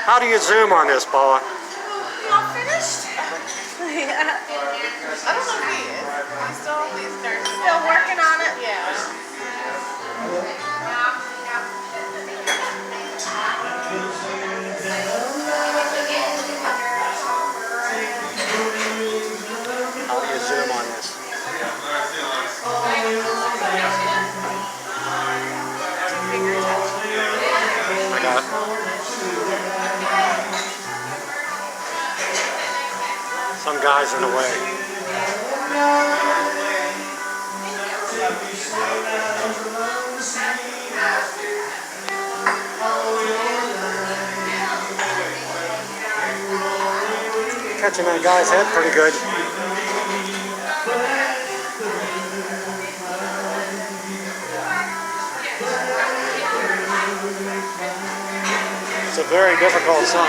How do you zoom on this, Paula? You all finished? Yeah. I don't know if he is. Still working on it? Yeah. How do you zoom on this? I got it. Some guy's in the way. Catching that guy's head pretty good. It's a very difficult song.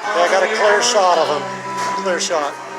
Yeah, I got a clear shot of him. Clear shot.